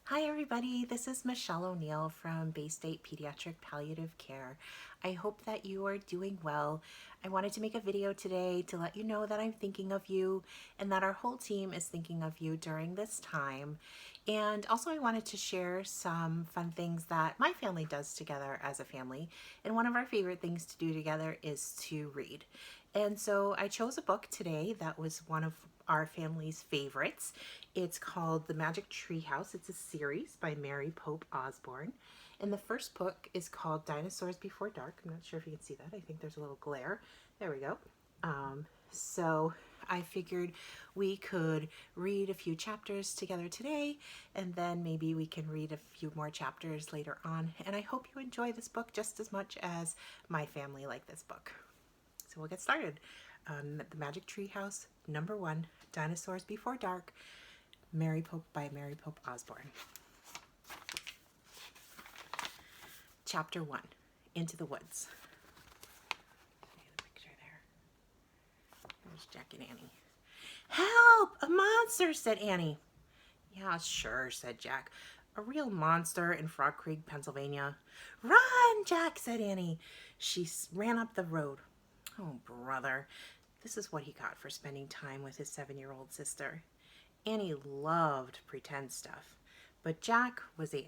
Hi everybody, this is Michelle O'Neill from Bay State Pediatric Palliative Care. I hope that you are doing well. I wanted to make a video today to let you know that I'm thinking of you and that our whole team is thinking of you during this time. And also I wanted to share some fun things that my family does together as a family. And one of our favorite things to do together is to read. And so I chose a book today that was one of our family's favorites. It's called The Magic Tree House. It's a series by Mary Pope Osborne. And the first book is called Dinosaurs Before Dark. I'm not sure if you can see that. I think there's a little glare. There we go. So I figured we could read a few chapters together today, and then maybe we can read a few more chapters later on. And I hope you enjoy this book just as much as my family liked this book. So we'll get started. The Magic Tree House, number 1, Dinosaurs Before Dark, by Mary Pope Osborne. Chapter 1, Into the Woods. The picture there. There's Jack and Annie. Help! A monster, said Annie. Yeah, sure, said Jack. A real monster in Frog Creek, Pennsylvania. Run, Jack, said Annie. She ran up the road. Oh, brother. This is what he got for spending time with his 7-year-old sister. Annie loved pretend stuff, but Jack was 8.5.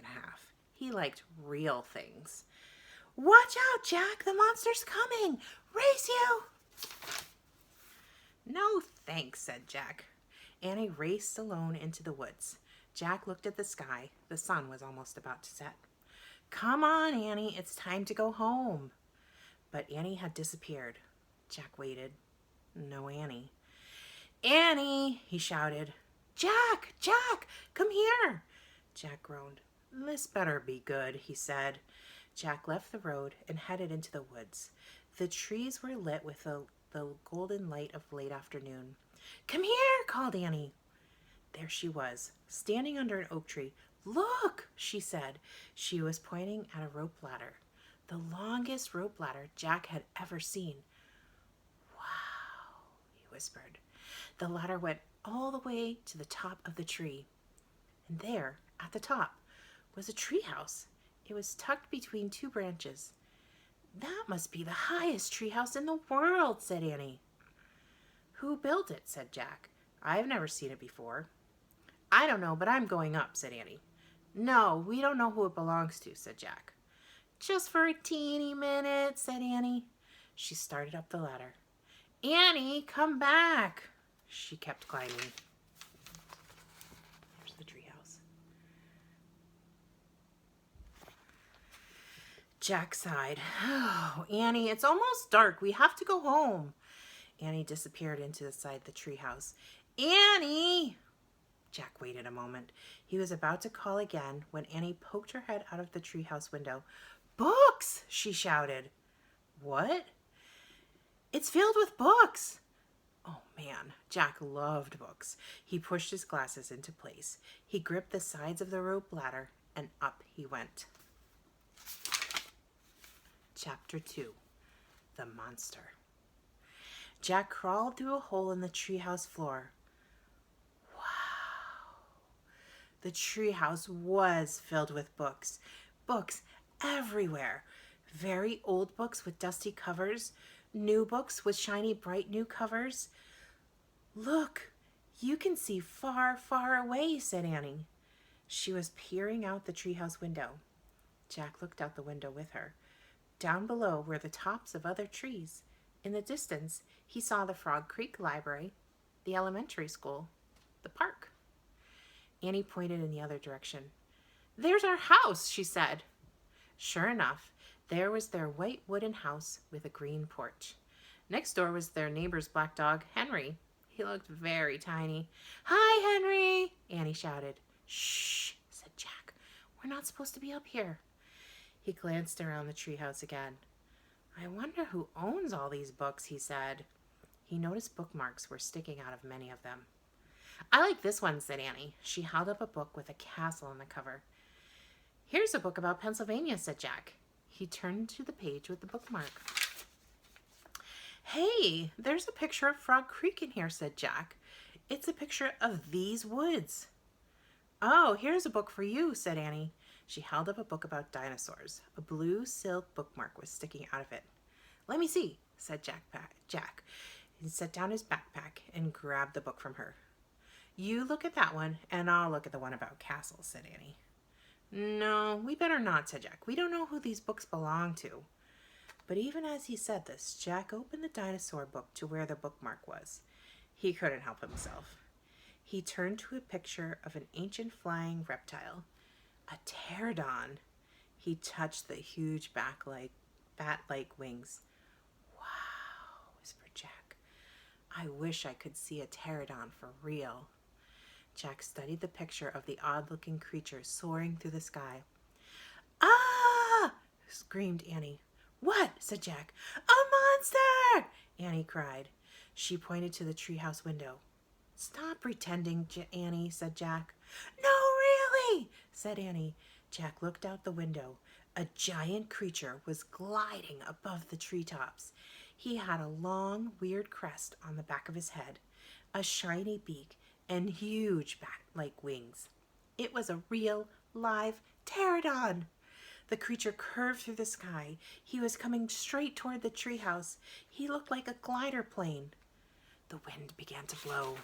He liked real things. Watch out, Jack! The monster's coming! Race you! No, thanks, said Jack. Annie raced alone into the woods. Jack looked at the sky. The sun was almost about to set. Come on, Annie, it's time to go home. But Annie had disappeared. Jack waited. No Annie. Annie, he shouted. Jack, Jack, come here. Jack groaned. This better be good, he said. Jack left the road and headed into the woods. The trees were lit with the golden light of late afternoon. Come here, called Annie. There she was, standing under an oak tree. Look, she said. She was pointing at a rope ladder, the longest rope ladder Jack had ever seen. Wow, he whispered. The ladder went all the way to the top of the tree. And there, at the top, was a tree house. It was tucked between 2 branches. That must be the highest tree house in the world, said Annie. Who built it, said Jack. I've never seen it before. I don't know, but I'm going up, said Annie. No, we don't know who it belongs to, said Jack. Just for a teeny minute, said Annie. She started up the ladder. Annie, come back. She kept climbing. There's the treehouse. Jack sighed. Oh, Annie, it's almost dark. We have to go home. Annie disappeared into the side of the treehouse. Annie! Jack waited a moment. He was about to call again when Annie poked her head out of the treehouse window. Books! She shouted. What? It's filled with books. Oh man, Jack loved books. He pushed his glasses into place. He gripped the sides of the rope ladder and up he went. Chapter 2, The Monster. Jack crawled through a hole in the treehouse floor. Wow. The treehouse was filled with books. Books everywhere. Very old books with dusty covers. New books with shiny, bright new covers. Look, you can see far, far away, said Annie. She was peering out the treehouse window. Jack looked out the window with her. Down below were the tops of other trees. In the distance, he saw the Frog Creek Library, the elementary school, the park. Annie pointed in the other direction. There's our house, she said. Sure enough, there was their white wooden house with a green porch. Next door was their neighbor's black dog, Henry. He looked very tiny. Hi, Henry, Annie shouted. Shh, said Jack. We're not supposed to be up here. He glanced around the treehouse again. I wonder who owns all these books, he said. He noticed bookmarks were sticking out of many of them. I like this one, said Annie. She held up a book with a castle on the cover. Here's a book about Pennsylvania, said Jack. He turned to the page with the bookmark. Hey, there's a picture of Frog Creek in here, said Jack. It's a picture of these woods. Oh, here's a book for you, said Annie. She held up a book about dinosaurs. A blue silk bookmark was sticking out of it. Let me see, said Jack. He set down his backpack and grabbed the book from her. You look at that one, and I'll look at the one about castles, said Annie. No, we better not, said Jack. We don't know who these books belong to. But even as he said this, Jack opened the dinosaur book to where the bookmark was. He couldn't help himself. He turned to a picture of an ancient flying reptile, a pterodon. He touched the huge bat-like wings. Wow, whispered Jack. I wish I could see a pterodon for real. Jack studied the picture of the odd-looking creature soaring through the sky. Ah! Screamed Annie. What? Said Jack. A monster! Annie cried. She pointed to the treehouse window. Stop pretending, Annie, said Jack. No, really, said Annie. Jack looked out the window. A giant creature was gliding above the treetops. He had a long, weird crest on the back of his head, a shiny beak, and huge bat-like wings. It was a real, live pterodon. The creature curved through the sky. He was coming straight toward the treehouse. He looked like a glider plane. The wind began to blow.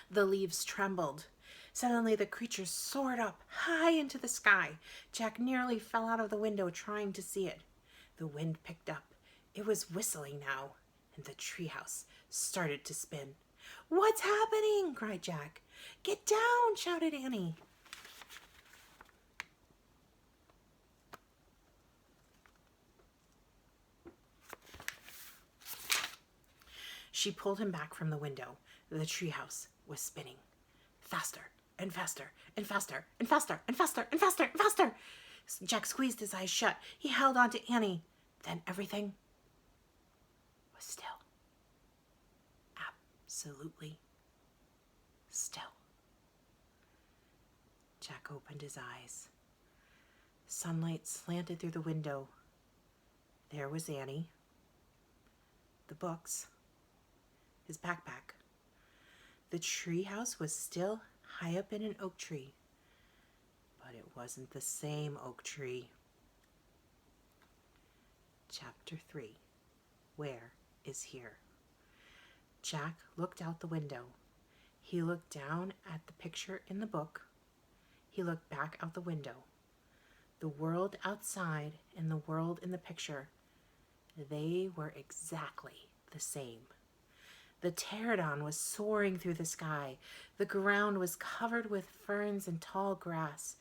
The leaves trembled. Suddenly the creature soared up high into the sky. Jack nearly fell out of the window trying to see it. The wind picked up. It was whistling now, and the treehouse started to spin. What's happening? Cried Jack. Get down, shouted Annie. She pulled him back from the window. The treehouse was spinning. Faster and faster and faster and faster and faster and faster and faster. Jack squeezed his eyes shut. He held on to Annie. Then everything was still. Absolutely still. Jack opened his eyes. Sunlight slanted through the window. There was Annie, the books, his backpack. The treehouse was still high up in an oak tree, but it wasn't the same oak tree. Chapter 3. Where is here? Jack looked out the window. He looked down at the picture in the book. He looked back out the window. The world outside and the world in the picture, they were exactly the same. The pterodon was soaring through the sky. The ground was covered with ferns and tall grass.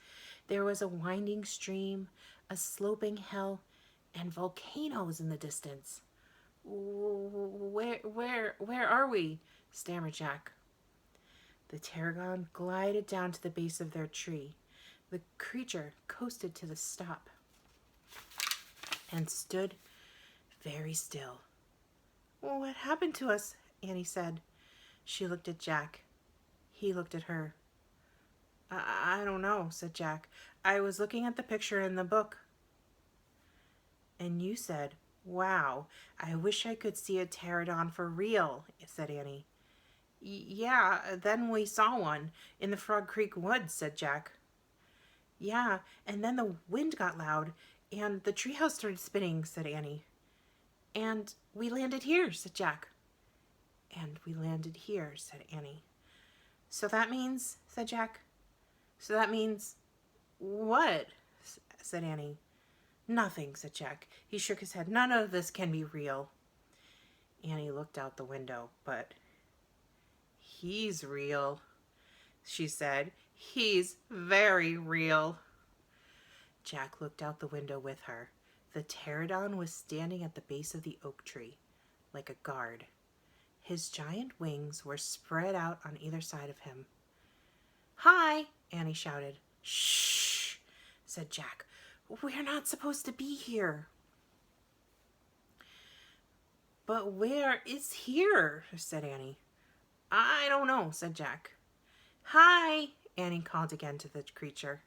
There was a winding stream, a sloping hill, and volcanoes in the distance. Where are we? Stammered Jack. The pterodon glided down to the base of their tree. The creature coasted to the stop and stood very still. What happened to us? Annie said. She looked at Jack. He looked at her. I don't know, said Jack. I was looking at the picture in the book. And you said, wow, I wish I could see a pterodon for real, said Annie. Yeah, then we saw one in the Frog Creek woods, said Jack. Yeah, and then the wind got loud, and the treehouse started spinning, said Annie. And we landed here, said Jack. And we landed here, said Annie. So that means, said Jack. So that means, what? Said Annie. Nothing, said Jack. He shook his head. None of this can be real. Annie looked out the window, but he's real, she said. He's very real. Jack looked out the window with her. The pterodon was standing at the base of the oak tree, like a guard. His giant wings were spread out on either side of him. Hi, Annie shouted. Shh, said Jack. We're not supposed to be here. But where is here? Said Annie. I don't know, said Jack. Hi, Annie called again to the creature.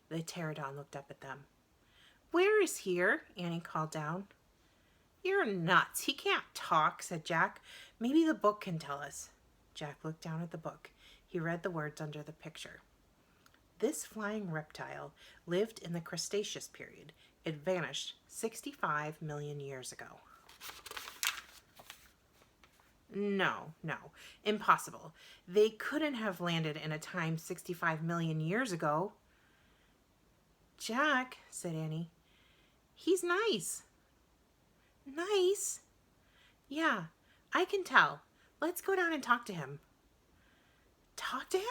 The pterodon looked up at them. Where is here? Annie called down. You're nuts. He can't talk, said Jack. Maybe the book can tell us. Jack looked down at the book. He read the words under the picture. This flying reptile lived in the Cretaceous period. It vanished 65 million years ago. No, impossible. They couldn't have landed in a time 65 million years ago. Jack, said Annie, he's nice. Nice? Yeah, I can tell. Let's go down and talk to him. Talk to him?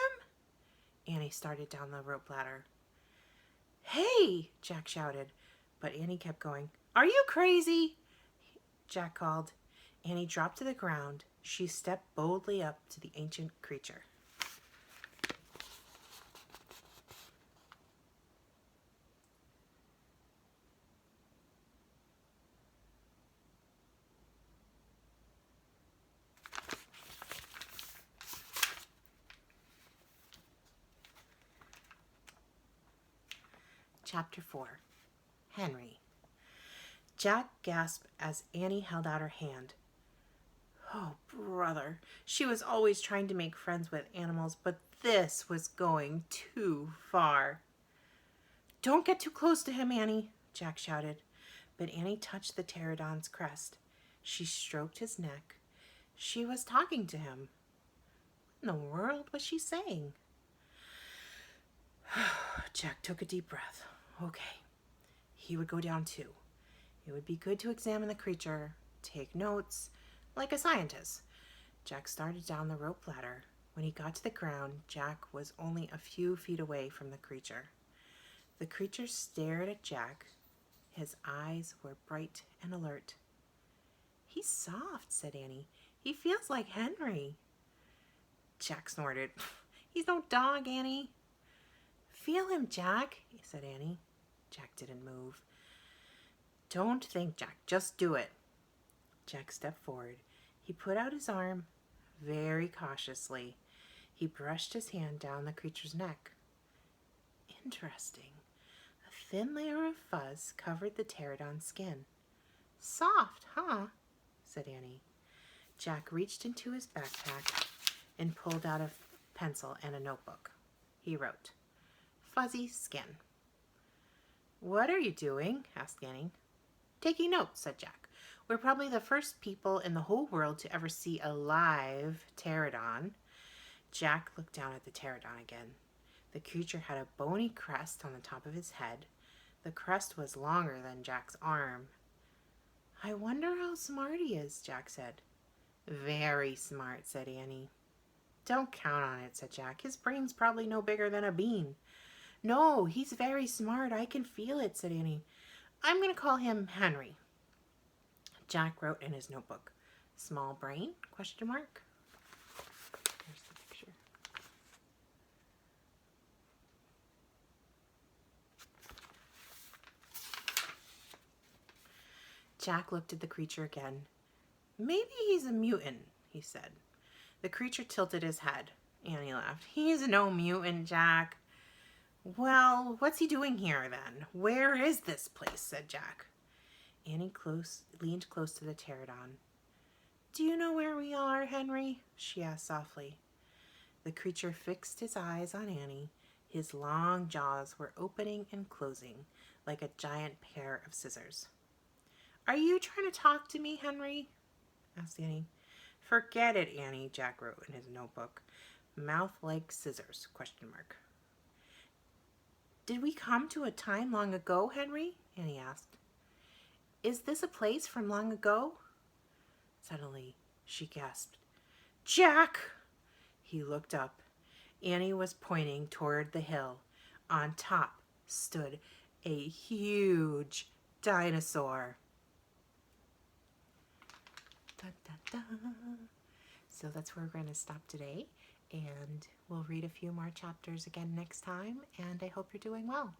Annie started down the rope ladder. Hey, Jack shouted, but Annie kept going. Are you crazy? Jack called. Annie dropped to the ground. She stepped boldly up to the ancient creature. Chapter 4. Henry. Jack gasped as Annie held out her hand. Oh, brother. She was always trying to make friends with animals, but this was going too far. Don't get too close to him, Annie, Jack shouted. But Annie touched the pterodon's crest. She stroked his neck. She was talking to him. What in the world was she saying? Jack took a deep breath. Okay. He would go down too. It would be good to examine the creature, take notes, like a scientist. Jack started down the rope ladder. When he got to the ground, Jack was only a few feet away from the creature. The creature stared at Jack. His eyes were bright and alert. He's soft, said Annie. He feels like Henry. Jack snorted. He's no dog, Annie. Feel him, Jack, said Annie. Jack didn't move. Don't think, Jack. Just do it. Jack stepped forward. He put out his arm very cautiously. He brushed his hand down the creature's neck. Interesting. A thin layer of fuzz covered the pterodon's skin. Soft, huh? Said Annie. Jack reached into his backpack and pulled out a pencil and a notebook. He wrote, Fuzzy skin. What are you doing? Asked Annie. Taking notes, said Jack. We're probably the first people in the whole world to ever see a live pterodon. Jack looked down at the pterodon again. The creature had a bony crest on the top of his head. The crest was longer than Jack's arm. I wonder how smart he is, Jack said. Very smart, said Annie. Don't count on it, said Jack. His brain's probably no bigger than a bean. No, he's very smart. I can feel it, said Annie. I'm going to call him Henry. Jack wrote in his notebook. Small brain? Question mark. Here's the picture. Jack looked at the creature again. Maybe he's a mutant, he said. The creature tilted his head. Annie laughed. He's no mutant, Jack. Well, what's he doing here then? Where is this place? Said Jack. Annie leaned close to the pterodon. Do you know where we are, Henry? She asked softly. The creature fixed his eyes on Annie. His long jaws were opening and closing like a giant pair of scissors. Are you trying to talk to me, Henry? Asked Annie. Forget it, Annie, Jack wrote in his notebook. Mouth like scissors, question mark. Did we come to a time long ago, Henry? Annie asked. Is this a place from long ago? Suddenly, she gasped. Jack! He looked up. Annie was pointing toward the hill. On top stood a huge dinosaur. Da, da, da. So that's where we're going to stop today. And we'll read a few more chapters again next time. And I hope you're doing well.